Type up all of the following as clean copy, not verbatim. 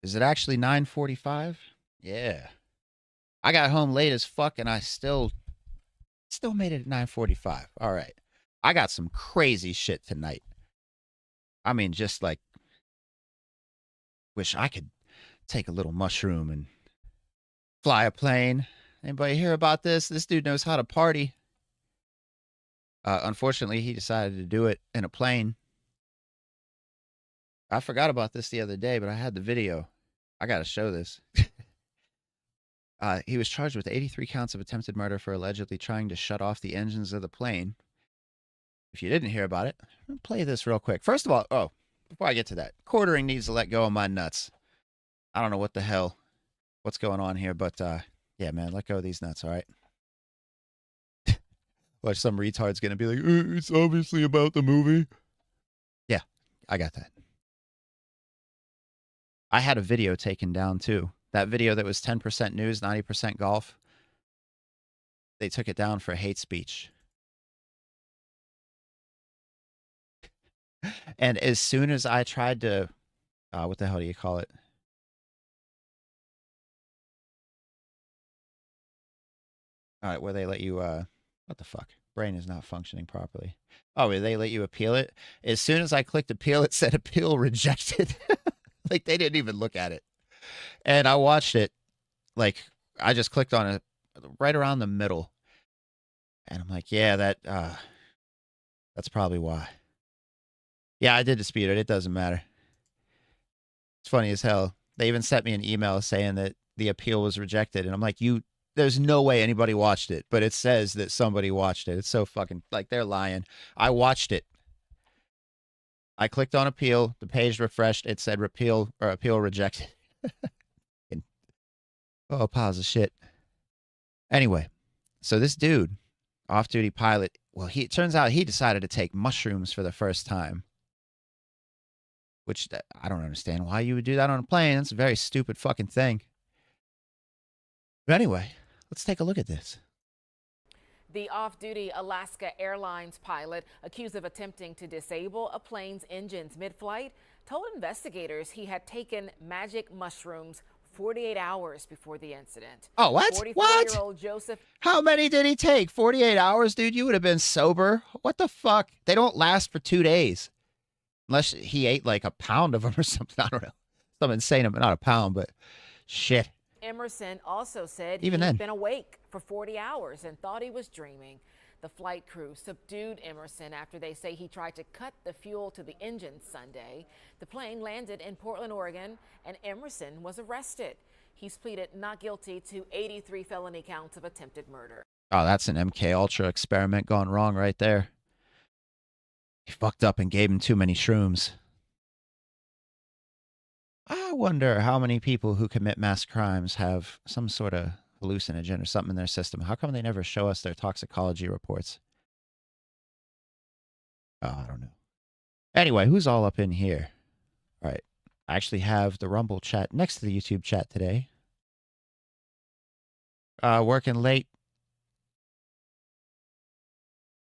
Is it actually 9:45? Yeah. I got home late as fuck and I still made it at 9:45. All right. I got some crazy shit tonight. I mean, just like wish I could take a little mushroom and fly a plane. Anybody hear about this? This dude knows how to party. Unfortunately, he decided to do it in a plane. I forgot about this the other day, but I had the video. I got to show this. He was charged with 83 counts of attempted murder for allegedly trying to shut off the engines of the plane. If you didn't hear about it, I'll play this real quick. First of all, before I get to that, quartering needs to let go of my nuts. I don't know what the hell, what's going on here, but yeah, man, let go of these nuts, all right? Like some retard's gonna be like, it's obviously about the movie. Yeah, I got that. I had a video taken down too. That video that was 10% news, 90% golf. They took it down for hate speech. And as soon as I tried to, what the hell do you call it? All right, where they let you, what the fuck? Brain is not functioning properly. Oh, where they let you appeal it? As soon as I clicked appeal, it said appeal rejected. Like they didn't even look at it. And I watched it. Like I just clicked on it right around the middle. And I'm like, yeah, that's probably why. Yeah, I did dispute it. It doesn't matter. It's funny as hell. They even sent me an email saying that the appeal was rejected. And I'm like, there's no way anybody watched it, but it says that somebody watched it. It's so fucking, like, they're lying. I watched it. I clicked on appeal. The page refreshed. It said appeal rejected. Oh, piles of shit. Anyway, so this dude, off-duty pilot, well, it turns out he decided to take mushrooms for the first time. Which I don't understand why you would do that on a plane. It's a very stupid fucking thing. But anyway, let's take a look at this. The off-duty Alaska Airlines pilot, accused of attempting to disable a plane's engines mid-flight, told investigators he had taken magic mushrooms 48 hours before the incident. Oh, what? 44-year-old Joseph. How many did he take? 48 hours, dude? You would have been sober. What the fuck? They don't last for 2 days. Unless he ate like a pound of them or something. I don't know. Some insane, not a pound, but shit. Emerson also said Even he'd then, been awake for 40 hours and thought he was dreaming. The flight crew subdued Emerson after they say he tried to cut the fuel to the engine Sunday. The plane landed in Portland, Oregon, and Emerson was arrested. He's pleaded not guilty to 83 felony counts of attempted murder. Oh, that's an MK Ultra experiment gone wrong right there. He fucked up and gave him too many shrooms. I wonder how many people who commit mass crimes have some sort of hallucinogen or something in their system. How come they never show us their toxicology reports? Oh, I don't know. Anyway, who's all up in here? All right. I actually have the Rumble chat next to the YouTube chat today. Working late.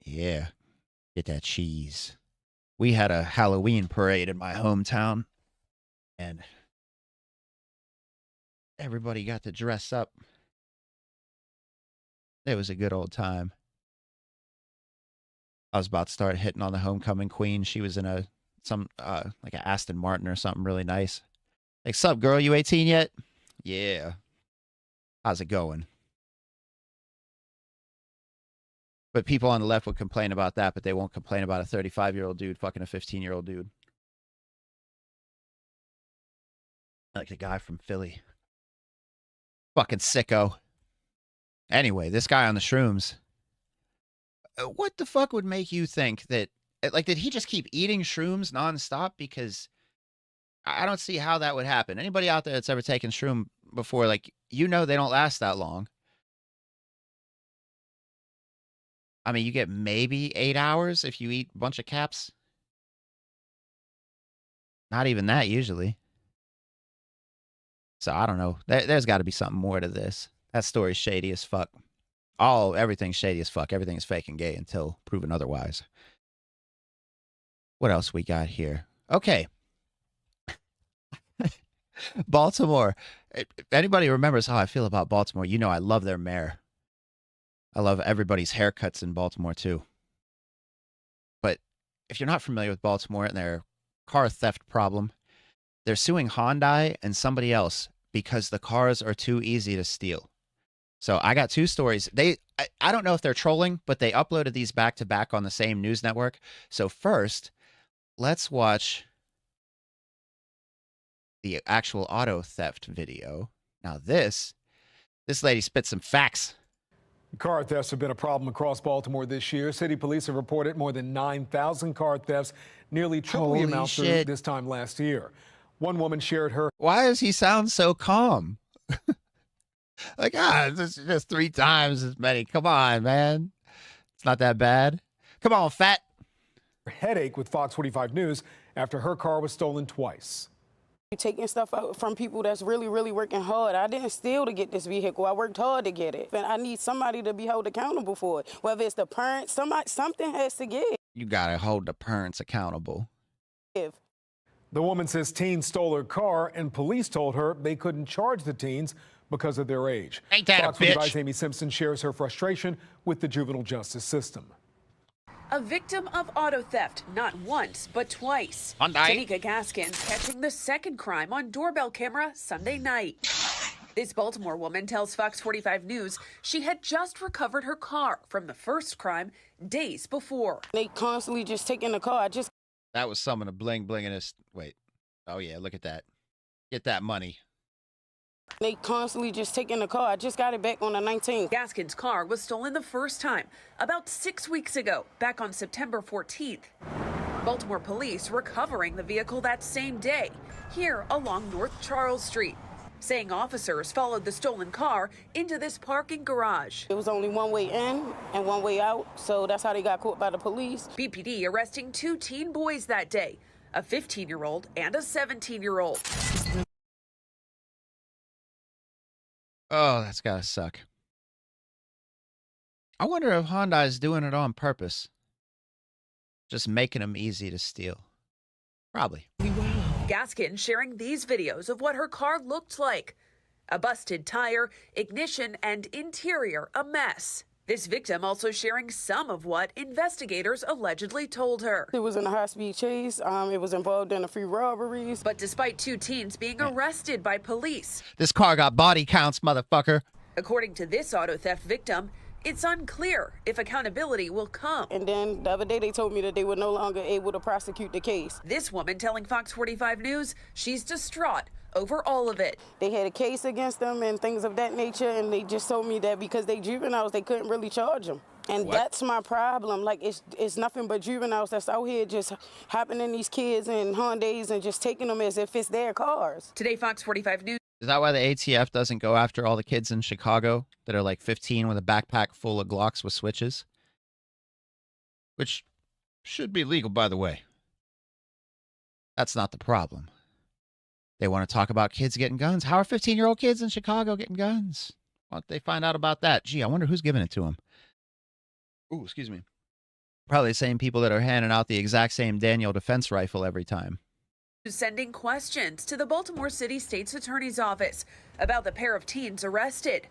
Yeah. Get that cheese. We had a Halloween parade in my hometown. And everybody got to dress up. It was a good old time. I was about to start hitting on the homecoming queen. She was in like an Aston Martin or something really nice. Like, sup, girl? You 18 yet? Yeah. How's it going? But people on the left would complain about that, but they won't complain about a 35-year-old dude fucking a 15-year-old dude. Like the guy from Philly. Fucking sicko. Anyway, this guy on the shrooms. What the fuck would make you think that, like, did he just keep eating shrooms nonstop? Because I don't see how that would happen. Anybody out there that's ever taken shroom before, like, you know they don't last that long. I mean, you get maybe 8 hours if you eat a bunch of caps. Not even that usually. So I don't know. There's got to be something more to this. That story's shady as fuck. Everything's shady as fuck. Everything is fake and gay until proven otherwise. What else we got here? Okay. Baltimore. If anybody remembers how I feel about Baltimore, you know I love their mayor. I love everybody's haircuts in Baltimore too. But if you're not familiar with Baltimore and their car theft problem, they're suing Hyundai and somebody else because the cars are too easy to steal. So I got two stories. I don't know if they're trolling, but they uploaded these back to back on the same news network. So first, let's watch the actual auto theft video. Now this lady spit some facts. Car thefts have been a problem across Baltimore this year. City police have reported more than 9,000 car thefts, nearly triple the Holy amount shit. this time last year. One woman shared her Why does he sound so calm? Like, this is just 3 times as many. Come on, man. It's not that bad. Come on, fat. headache with Fox 45 News after her car was stolen twice. You're taking stuff out from people that's really, really working hard. I didn't steal to get this vehicle. I worked hard to get it. And I need somebody to be held accountable for it. Whether it's the parents, something has to give. You gotta hold the parents accountable. The woman says teens stole her car, and police told her they couldn't charge the teens because of their age. Ain't that Fox a bitch? 45's Amy Simpson shares her frustration with the juvenile justice system. A victim of auto theft, not once, but twice. Hyundai. Tanika Gaskins catching the second crime on doorbell camera Sunday night. This Baltimore woman tells Fox 45 News she had just recovered her car from the first crime days before. They constantly just taking the car. That was some of the bling blingingest. Wait. Oh yeah, look at that. Get that money. They constantly just taking the car. I just got it back on the 19th. Gaskins' car was stolen the first time about 6 weeks ago, back on September 14th. Baltimore police recovering the vehicle that same day, here along North Charles Street, saying officers followed the stolen car into this parking garage. It was only one way in and one way out, so that's how they got caught by the police. BPD arresting 2 teen boys that day, a 15-year-old and a 17-year-old. Oh, that's gotta suck. I wonder if Hyundai's doing it on purpose. Just making them easy to steal. Probably. Gaskin sharing these videos of what her car looked like. A busted tire, ignition, and interior a mess. This victim also sharing some of what investigators allegedly told her. It was in a high-speed chase. It was involved in a few robberies. But despite 2 teens being arrested by police, This car got body counts, motherfucker. according to this auto theft victim, it's unclear if accountability will come. And then the other day they told me that they were no longer able to prosecute the case. This woman telling Fox 45 News she's distraught over all of it. They had a case against them and things of that nature, and they just told me that because they juveniles, they couldn't really charge them. And that's my problem. Like, it's nothing but juveniles that's out here just hopping in these kids and Hyundais and just taking them as if it's their cars. Today, Fox 45 News. Is that why the ATF doesn't go after all the kids in Chicago that are like 15 with a backpack full of Glocks with switches? Which should be legal, by the way. That's not the problem. They want to talk about kids getting guns. How are 15-year-old kids in Chicago getting guns? Why don't they find out about that? Gee, I wonder who's giving it to them. Ooh, excuse me. Probably the same people that are handing out the exact same Daniel defense rifle every time. Sending questions to the Baltimore City State's Attorney's Office about the pair of teens arrested.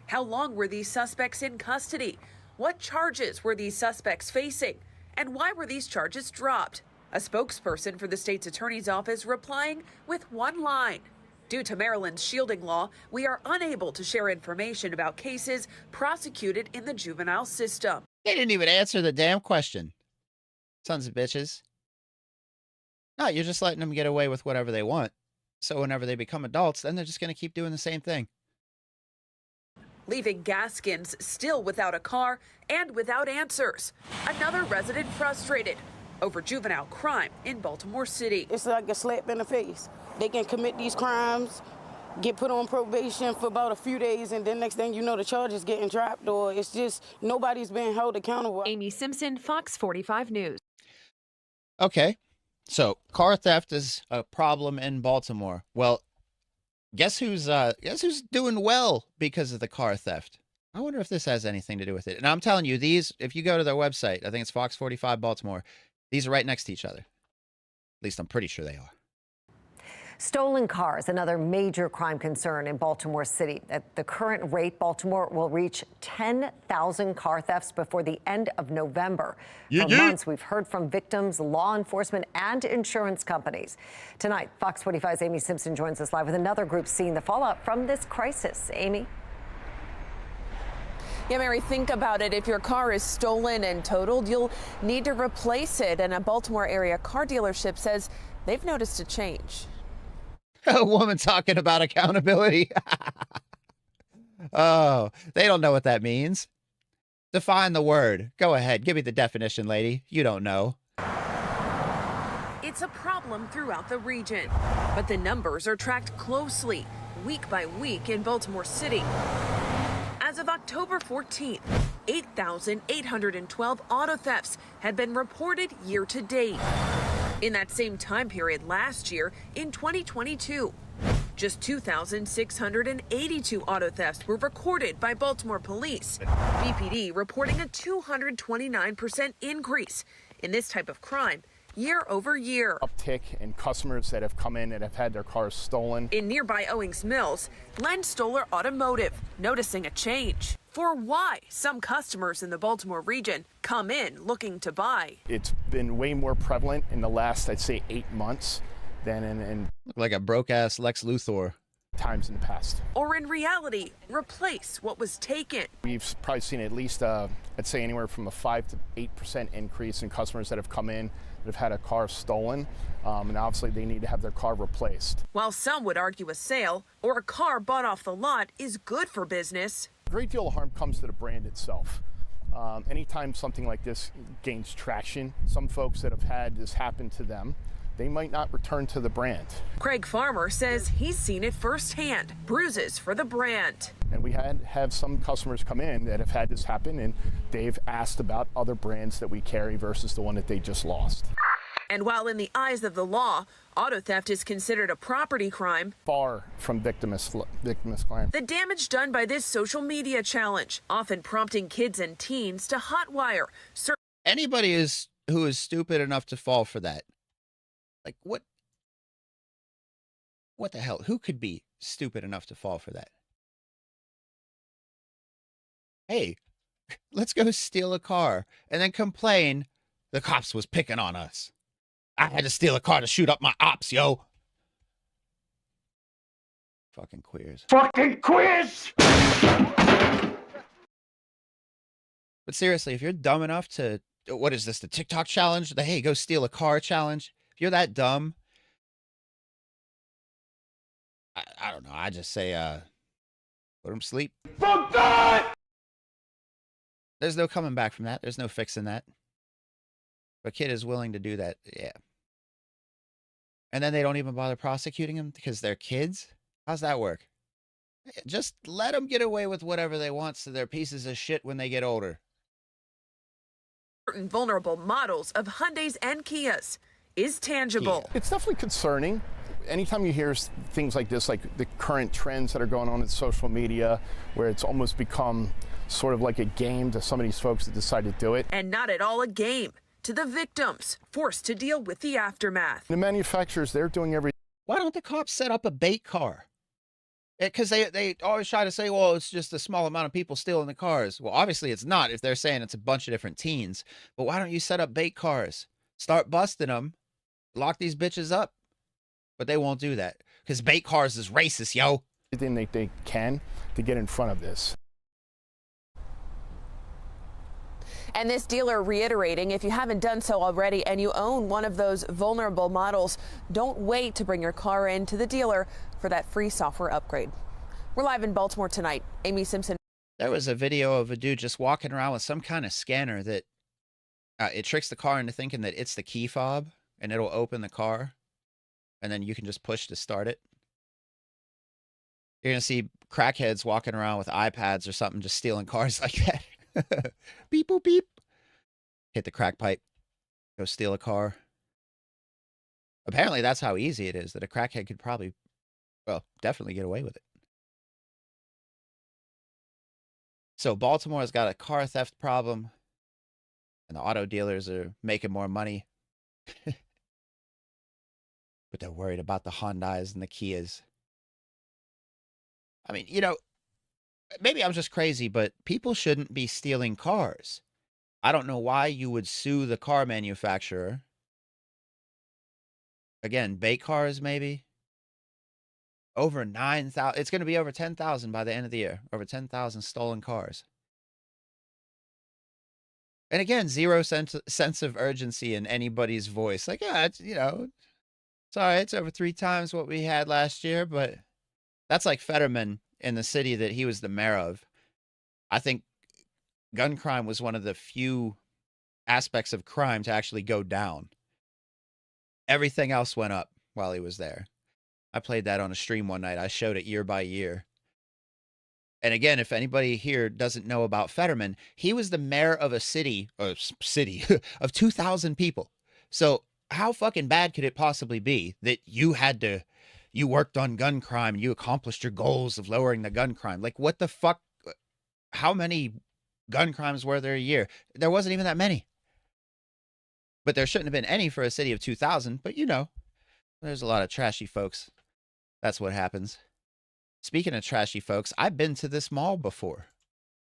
How long were these suspects in custody? What charges were these suspects facing? And why were these charges dropped? A spokesperson for the state's attorney's office replying with one line. Due to Maryland's shielding law, we are unable to share information about cases prosecuted in the juvenile system. They didn't even answer the damn question. Sons of bitches. No, you're just letting them get away with whatever they want. So whenever they become adults, then they're just going to keep doing the same thing. Leaving Gaskins still without a car and without answers. Another resident frustrated over juvenile crime in Baltimore City. It's like a slap in the face. They can commit these crimes, get put on probation for about a few days, and then next thing you know, the charges getting dropped, or it's just nobody's being held accountable. Amy Simpson, Fox 45 News. Okay, so car theft is a problem in Baltimore. Well, guess who's doing well because of the car theft? I wonder if this has anything to do with it. And I'm telling you, these, if you go to their website, I think it's Fox 45 Baltimore, these are right next to each other. At least I'm pretty sure they are. Stolen cars, another major crime concern in Baltimore City. At the current rate, Baltimore will reach 10,000 car thefts before the end of November. For months, we've heard from victims, law enforcement, and insurance companies. Tonight, Fox 45's Amy Simpson joins us live with another group seeing the fallout from this crisis. Amy? Yeah, Mary, think about it. If your car is stolen and totaled, you'll need to replace it. And a Baltimore area car dealership says they've noticed a change. A woman talking about accountability. Oh, they don't know what that means. Define the word. Go ahead. Give me the definition, lady. You don't know. It's a problem throughout the region, but the numbers are tracked closely, week by week in Baltimore City. As of October 14th, 8,812 auto thefts had been reported year to date. In that same time period last year, in 2022, just 2,682 auto thefts were recorded by Baltimore police. BPD reporting a 229% increase in this type of crime year over year. Uptick in customers that have come in and have had their cars stolen. In nearby Owings Mills, Len Stoller Automotive noticing a change for why some customers in the Baltimore region come in looking to buy. It's been way more prevalent in the last, I'd say, 8 months than in Look like a broke-ass Lex Luthor. times in the past. Or in reality, replace what was taken. We've probably seen at least, I'd say, anywhere from a 5 to 8% increase in customers that have come in that have had a car stolen, and obviously they need to have their car replaced. While some would argue a sale or a car bought off the lot is good for business, A great deal of harm comes to the brand itself. Anytime something like this gains traction, some folks that have had this happen to them, they might not return to the brand. Craig Farmer says he's seen it firsthand, bruises for the brand. And we have some customers come in that have had this happen, and they've asked about other brands that we carry versus the one that they just lost. And while in the eyes of the law, auto theft is considered a property crime, Far from victimless crime. the damage done by this social media challenge, often prompting kids and teens to hotwire Anybody who is stupid enough to fall for that. Like, what the hell? Who could be stupid enough to fall for that? Hey, let's go steal a car and then complain the cops was picking on us. I had to steal a car to shoot up my ops, yo. Fucking queers. Fucking quiz! But seriously, if you're dumb enough to, what is this, the TikTok challenge? The hey, go steal a car challenge? If you're that dumb, I don't know. I just say, let them sleep. Fuck that! There's no coming back from that. There's no fixing that. If a kid is willing to do that, yeah. And then they don't even bother prosecuting them because they're kids? How's that work? Just let them get away with whatever they want so they're pieces of shit when they get older. certain vulnerable models of Hyundais and Kias is tangible. It's definitely concerning. Anytime you hear things like this, like the current trends that are going on in social media, where it's almost become sort of like a game to some of these folks that decide to do it. And not at all a game to the victims, forced to deal with the aftermath. The manufacturers, they're doing everything. Why don't the cops set up a bait car? Because they always try to say, well, it's just a small amount of people stealing the cars. Well, obviously it's not if they're saying it's a bunch of different teens. But why don't you set up bait cars? Start busting them. Lock these bitches up. But they won't do that because bait cars is racist, yo. Everything they can to get in front of this. And this dealer reiterating, if you haven't done so already and you own one of those vulnerable models, don't wait to bring your car in to the dealer for that free software upgrade. We're live in Baltimore tonight. Amy Simpson. There was a video of a dude just walking around with some kind of scanner that it tricks the car into thinking that it's the key fob and it'll open the car. And then you can just push to start it. You're going to see crackheads walking around with iPads or something just stealing cars like that. Beep, boop, beep. Hit the crack pipe. Go steal a car. Apparently that's how easy it is that a crackhead could probably, well, definitely get away with it. So Baltimore's got a car theft problem. And the auto dealers are making more money. But they're worried about the Hyundais and the Kias. I mean, you know, maybe I'm just crazy, but people shouldn't be stealing cars. I don't know why you would sue the car manufacturer. Again, bait cars, maybe. Over 9,000. It's going to be over 10,000 by the end of the year. Over 10,000 stolen cars. And again, zero sense of urgency in anybody's voice. Like, yeah, it's, you know, sorry, it's over 3 times what we had last year, but that's like Fetterman in the city that he was the mayor of. I think gun crime was one of the few aspects of crime to actually go down. Everything else went up while he was there. I played that on a stream one night. I showed it year by year. And again, if anybody here doesn't know about Fetterman, he was the mayor of a city of 2,000 people. So how fucking bad could it possibly be that you worked on gun crime and you accomplished your goals of lowering the gun crime? Like, what the fuck? How many gun crimes were there a year? There wasn't even that many. But there shouldn't have been any for a city of 2,000. But you know, there's a lot of trashy folks. That's what happens. Speaking of trashy folks, I've been to this mall before.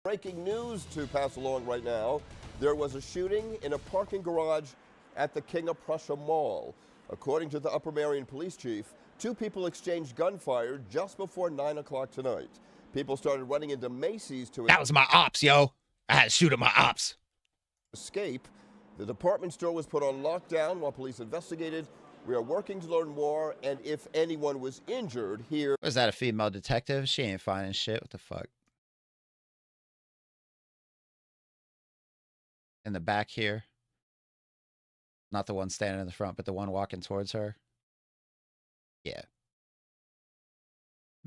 Breaking news to pass along right now. There was a shooting in a parking garage at the King of Prussia Mall. According to the Upper Marion Police Chief, 2 people exchanged gunfire just before 9 o'clock tonight. People started running into Macy's to That was my ops, yo. I had to shoot at my ops. Escape. The department store was put on lockdown while police investigated. We are working to learn more, and if anyone was injured here. Was that a female detective? She ain't finding shit. What the fuck? In the back here. Not the one standing in the front, but the one walking towards her. Yeah.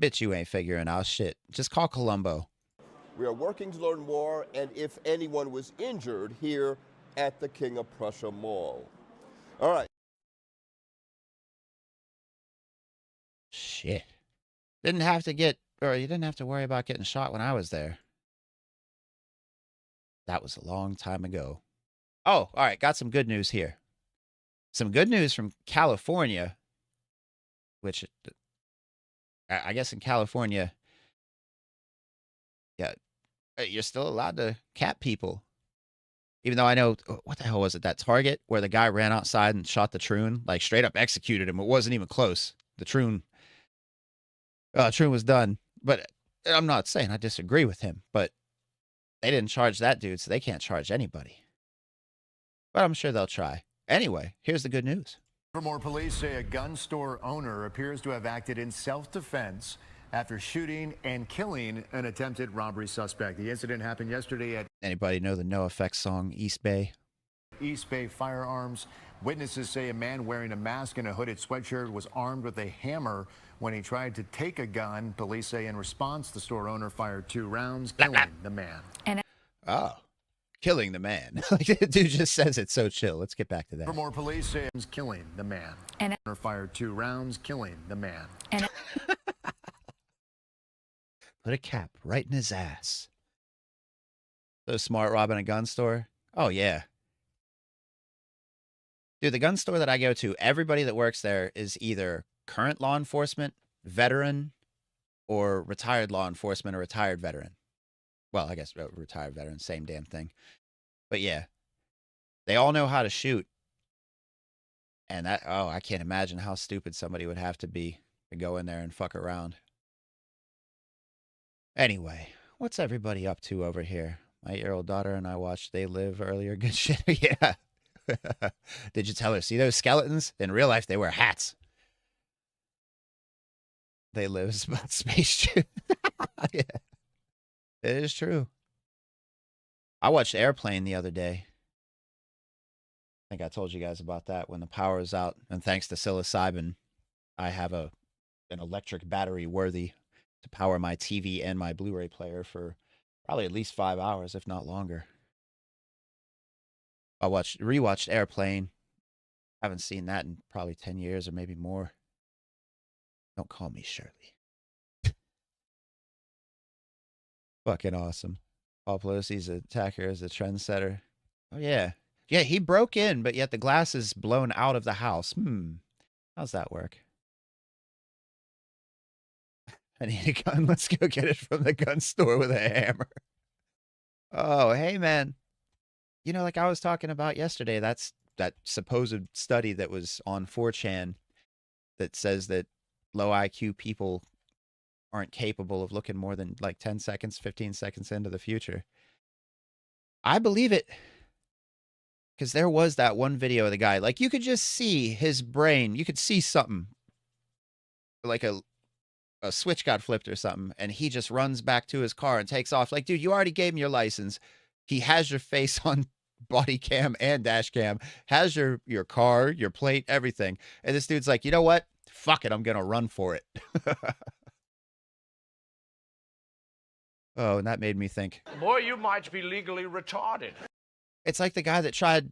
Bitch, you ain't figuring out shit. Just call Columbo. We are working to learn more, and if anyone was injured here at the King of Prussia Mall. All right. Shit. You didn't have to worry about getting shot when I was there. That was a long time ago. Oh, all right. Got some good news here. Some good news from California, which I guess in California, yeah, you're still allowed to cap people. Even though I know, what the hell was it? That Target where the guy ran outside and shot the Troon, like straight up executed him. It wasn't even close. The Troon was done. But I'm not saying I disagree with him, but they didn't charge that dude, so they can't charge anybody. But I'm sure they'll try. Anyway, here's the good news. More police say a gun store owner appears to have acted in self-defense after shooting and killing an attempted robbery suspect. The incident happened yesterday at Anybody know the NoFX song East Bay? East Bay Firearms. Witnesses say a man wearing a mask and a hooded sweatshirt was armed with a hammer when he tried to take a gun. Police say in response, the store owner fired 2 rounds, killing the man. Oh, killing the man. The dude just says it so chill. Let's get back to that. For more, police say killing the man. Owner fired 2 rounds, killing the man. Put a cap right in his ass. So smart robbing a gun store? Oh, yeah. Dude, the gun store that I go to, everybody that works there is either current law enforcement, veteran, or retired law enforcement or retired veteran. Well, I guess retired veteran, same damn thing. But yeah, they all know how to shoot. And I can't imagine how stupid somebody would have to be to go in there and fuck around. Anyway, what's everybody up to over here? My 8-year-old daughter and I watched They Live earlier. Good shit. Yeah. Did you tell her, see those skeletons? In real life, they wear hats. They Live is about space too. Yeah. It is true. I watched Airplane the other day. I think I told you guys about that when the power is out. And thanks to psilocybin, I have an electric battery worthy to power my TV and my Blu-ray player for probably at least 5 hours, if not longer. I rewatched Airplane. Haven't seen that in probably 10 years or maybe more. Don't call me Shirley. Fucking awesome. Paul Pelosi's attacker is a trendsetter. Oh, yeah. Yeah, he broke in, but yet the glass is blown out of the house. How's that work? I need a gun. Let's go get it from the gun store with a hammer. Oh, hey, man. You know, like I was talking about yesterday, that's that supposed study that was on 4chan that says that low IQ people aren't capable of looking more than like 10 seconds, 15 seconds into the future. I believe it. Because there was that one video of the guy, like you could just see his brain. You could see something like a switch got flipped or something, and he just runs back to his car and takes off. Like, dude, you already gave him your license. He has your face on body cam and dash cam, has your car, your plate, everything. And this dude's like, you know what? Fuck it, I'm gonna run for it. Oh, and that made me think. Boy, you might be legally retarded. It's like the guy that tried,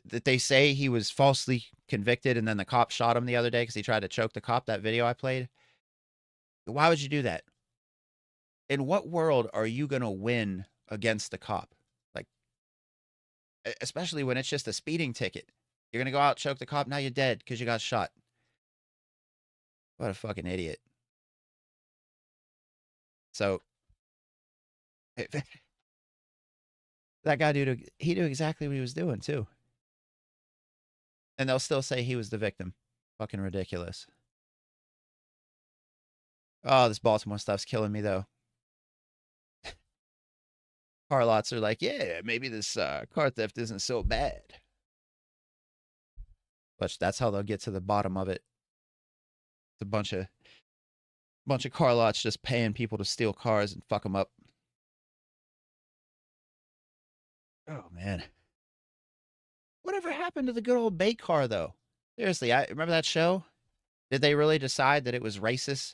that they say he was falsely convicted, and then the cop shot him the other day because he tried to choke the cop, that video I played. Why would you do that? In what world are you going to win against the cop? Like, especially when it's just a speeding ticket. You're going to go out, choke the cop, now you're dead because you got shot. What a fucking idiot. So, that guy, dude, he knew exactly what he was doing, too. And they'll still say he was the victim. Fucking ridiculous. Oh, this Baltimore stuff's killing me, though. Car lots are like, yeah, maybe this car theft isn't so bad. But that's how they'll get to the bottom of it. It's a bunch of car lots just paying people to steal cars and fuck them up. Oh, man. Whatever happened to the good old bait car, though? Seriously, I remember that show? Did they really decide that it was racist?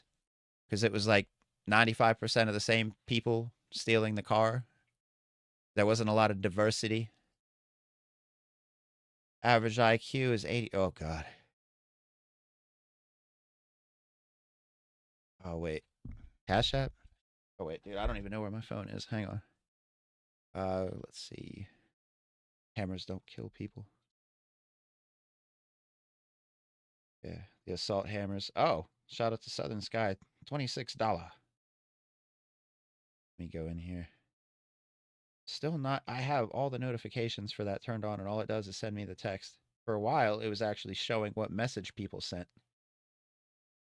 Because it was like 95% of the same people stealing the car. There wasn't a lot of diversity. Average IQ is 80. Oh, God. Oh, wait. Cash App? Oh, wait, dude. I don't even know where my phone is. Hang on. Let's see. Hammers don't kill people. Yeah, the assault hammers. Oh, shout out to Southern Sky. $26. Let me go in here. Still not. I have all the notifications for that turned on, and all it does is send me the text. For a while, it was actually showing what message people sent.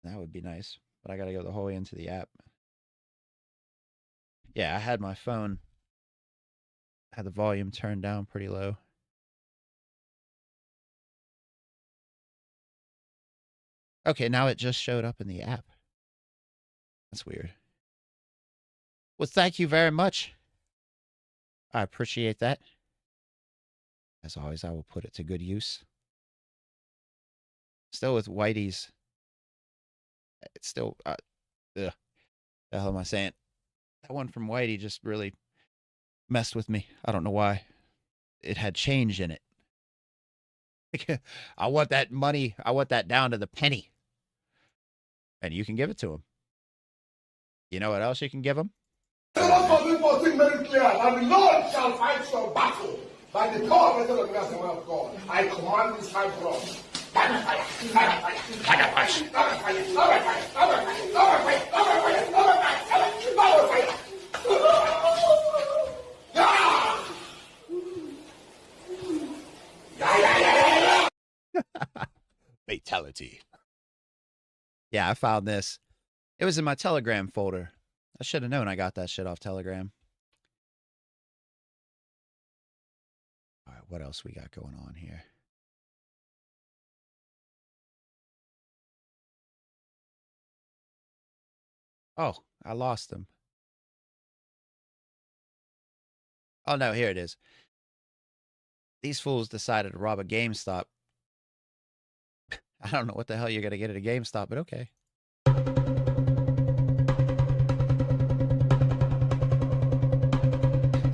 That would be nice, but I got to go the whole way into the app. Yeah, I had my phone. I had the volume turned down pretty low. Okay, now it just showed up in the app. That's weird. Well, thank you very much. I appreciate that. As always, I will put it to good use. Still with Whitey's. It's still... the hell am I saying? That one from Whitey just really messed with me. I don't know why. It had change in it. I want that money. I want that down to the penny. And you can give it to him. You know what else you can give him? The Lord was very clear, and the Lord shall fight your battle by the power of the word of God. I command this high throne. Fatality. Yeah, I found this. It was in my Telegram folder. I should have known I got that shit off Telegram. All right, what else we got going on here? Oh, I lost them. Oh, no, here it is. These fools decided to rob a GameStop. I don't know what the hell you're going to get at a GameStop, but okay.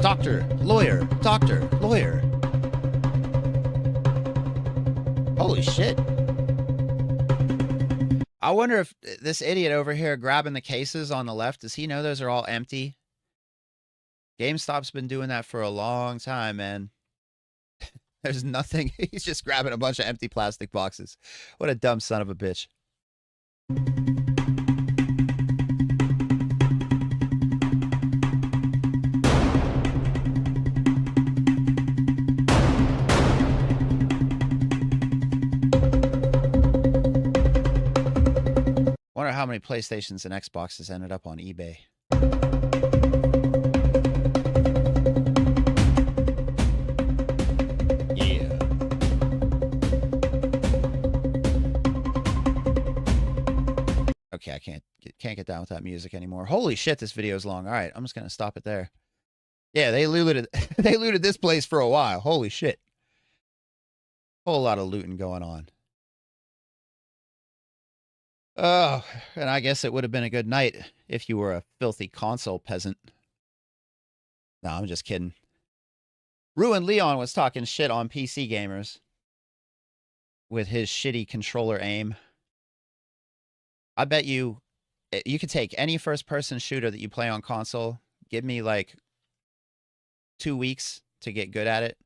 Doctor, lawyer, doctor, lawyer. Holy shit. I wonder if this idiot over here grabbing the cases on the left, does he know those are all empty? GameStop's been doing that for a long time, man. There's nothing. He's just grabbing a bunch of empty plastic boxes. What a dumb son of a bitch. Wonder how many PlayStations and Xboxes ended up on eBay. Yeah. Okay, I can't get down with that music anymore. Holy shit, this video is long. All right, I'm just gonna stop it there. Yeah, they looted they looted this place for a while. Holy shit. Whole lot of looting going on. Oh, and I guess it would have been a good night if you were a filthy console peasant. No, I'm just kidding. Ruin Leon was talking shit on PC gamers with his shitty controller aim. I bet you could take any first-person shooter that you play on console, give me like 2 weeks to get good at it,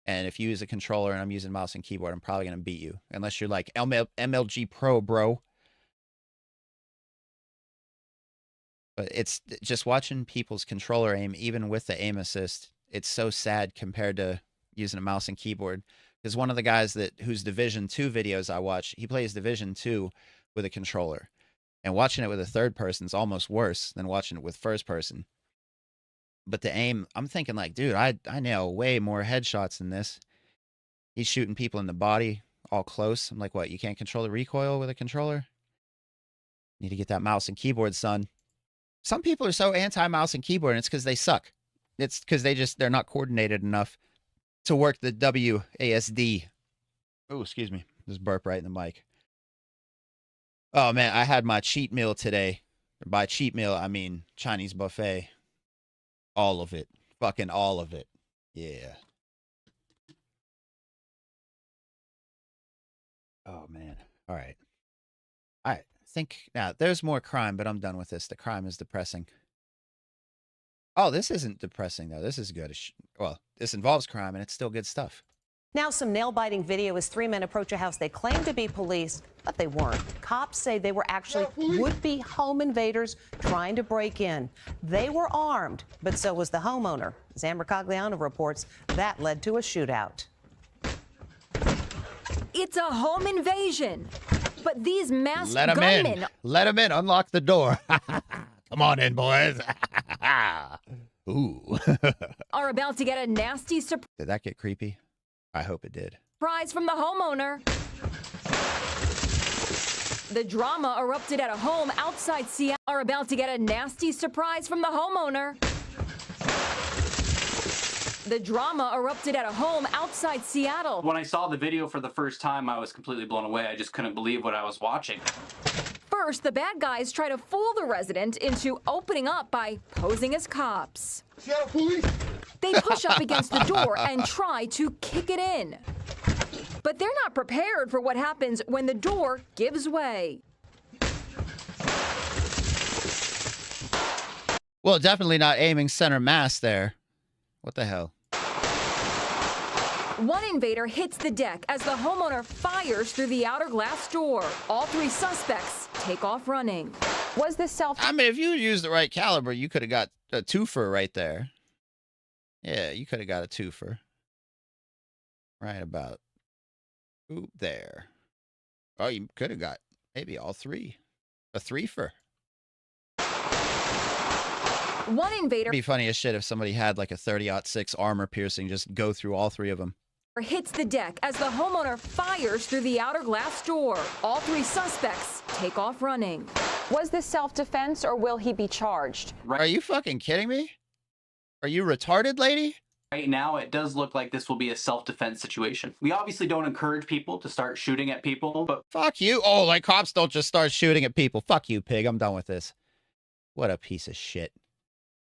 and if you use a controller and I'm using mouse and keyboard, I'm probably going to beat you. Unless you're like MLG Pro, bro. But it's just watching people's controller aim, even with the aim assist. It's so sad compared to using a mouse and keyboard. Because one of the guys whose Division 2 videos I watch, he plays Division 2 with a controller. And watching it with a third person is almost worse than watching it with first person. But the aim, I'm thinking like, dude, I nail way more headshots than this. He's shooting people in the body all close. I'm like, what, you can't control the recoil with a controller? Need to get that mouse and keyboard, son. Some people are so anti-mouse and keyboard, and it's because they suck. It's because they're not coordinated enough to work the WASD. Oh, excuse me. Just burp right in the mic. Oh, man, I had my cheat meal today. By cheat meal, I mean Chinese buffet. All of it. Fucking all of it. Yeah. Oh, man. All right. I think now there's more crime, but I'm done with this. The crime is depressing. Oh, this isn't depressing, though. This is good. Well, this involves crime, and it's still good stuff. Now some nail-biting video as 3 men approach a house they claim to be police, but they weren't. Cops say they were actually would-be home invaders trying to break in. They were armed, but so was the homeowner. As Amber Cogliano reports, that led to a shootout. It's a home invasion, but these masked Let 'em gunmen... in. Let them in. Unlock the door. Come on in, boys. Ooh. are about to get a nasty surprise Did that get creepy? I hope it did. from the homeowner. The drama erupted at a home outside Seattle. Are about to get a nasty surprise from the homeowner. The drama erupted at a home outside Seattle. When I saw the video for the first time, I was completely blown away. I just couldn't believe what I was watching. First, the bad guys try to fool the resident into opening up by posing as cops. Seattle police. They push up against the door and try to kick it in. But they're not prepared for what happens when the door gives way. Well, definitely not aiming center mass there. What the hell? One invader hits the deck as the homeowner fires through the outer glass door. All 3 suspects take off running. Was this I mean, if you used the right caliber, you could have got a twofer right there. Yeah, you could have got a twofer. Right about there. Oh, you could have got maybe all 3. A threefer. One invader It'd be funny as shit if somebody had like a 30-06 armor piercing, just go through all 3 of them. hits the deck as the homeowner fires through the outer glass door. All 3 suspects take off running. Was this self-defense or will he be charged? Are you fucking kidding me? Are you retarded, lady? Right now, it does look like this will be a self-defense situation. We obviously don't encourage people to start shooting at people, but... Fuck you. Oh, like cops don't just start shooting at people. Fuck you, pig. I'm done with this. What a piece of shit.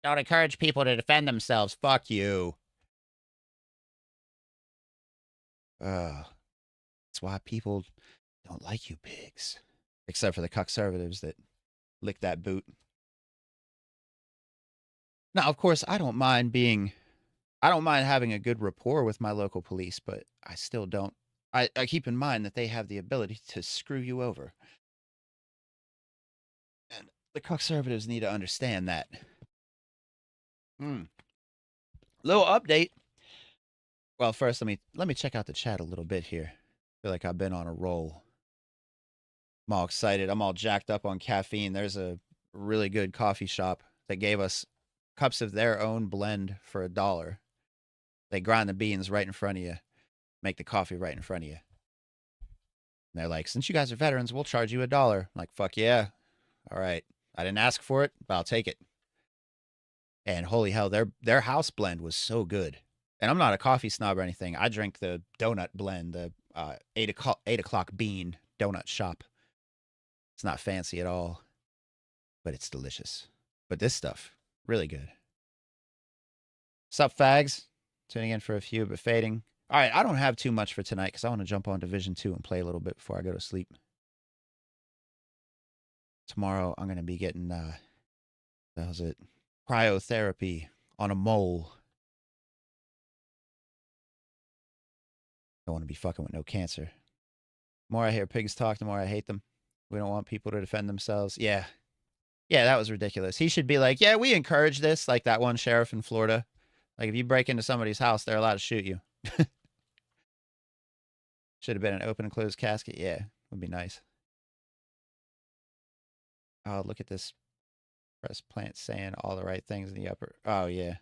Don't encourage people to defend themselves. Fuck you. That's why people don't like you pigs. Except for the conservatives that lick that boot. Now, of course, I don't mind being I don't mind having a good rapport with my local police, but I still don't. I keep in mind that they have the ability to screw you over. And the conservatives need to understand that. Little update. Well, first let me check out the chat a little bit here. Feel like I've been on a roll. I'm all excited. I'm all jacked up on caffeine. There's a really good coffee shop that gave us cups of their own blend for $1. They grind the beans right in front of you, make the coffee right in front of you. And they're like, since you guys are veterans, we'll charge you $1. I'm like, fuck yeah. All right. I didn't ask for it, but I'll take it. And holy hell, their house blend was so good. And I'm not a coffee snob or anything. I drink the donut blend, the 8 o'clock bean donut shop. It's not fancy at all, but it's delicious. But this stuff, really good. Sup, fags? Tuning in for a few, but fading. All right, I don't have too much for tonight because I want to jump on Division 2 and play a little bit before I go to sleep. Tomorrow, I'm going to be getting, how's it? Cryotherapy on a mole. Don't want to be fucking with no cancer. The more I hear pigs talk, the more I hate them. We don't want people to defend themselves. Yeah. Yeah, that was ridiculous. He should be like, yeah, we encourage this, like that one sheriff in Florida. Like, if you break into somebody's house, they're allowed to shoot you. Should have been an open and closed casket. Yeah, would be nice. Oh, look at this press plant saying all the right things in the upper. Oh, yeah.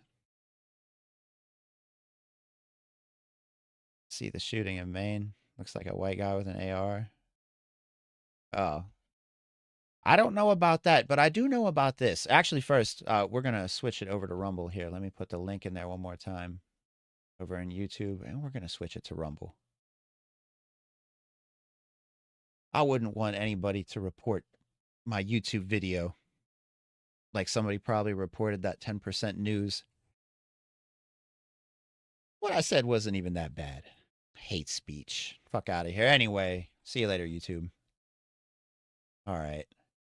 See the shooting in Maine. Looks like a white guy with an AR. Oh. I don't know about that, but I do know about this. Actually, first, we're going to switch it over to Rumble here. Let me put the link in there one more time over in YouTube, and we're going to switch it to Rumble. I wouldn't want anybody to report my YouTube video like somebody probably reported that 10% news. What I said wasn't even that bad. Hate speech. Fuck out of here. Anyway, see you later, YouTube. All right.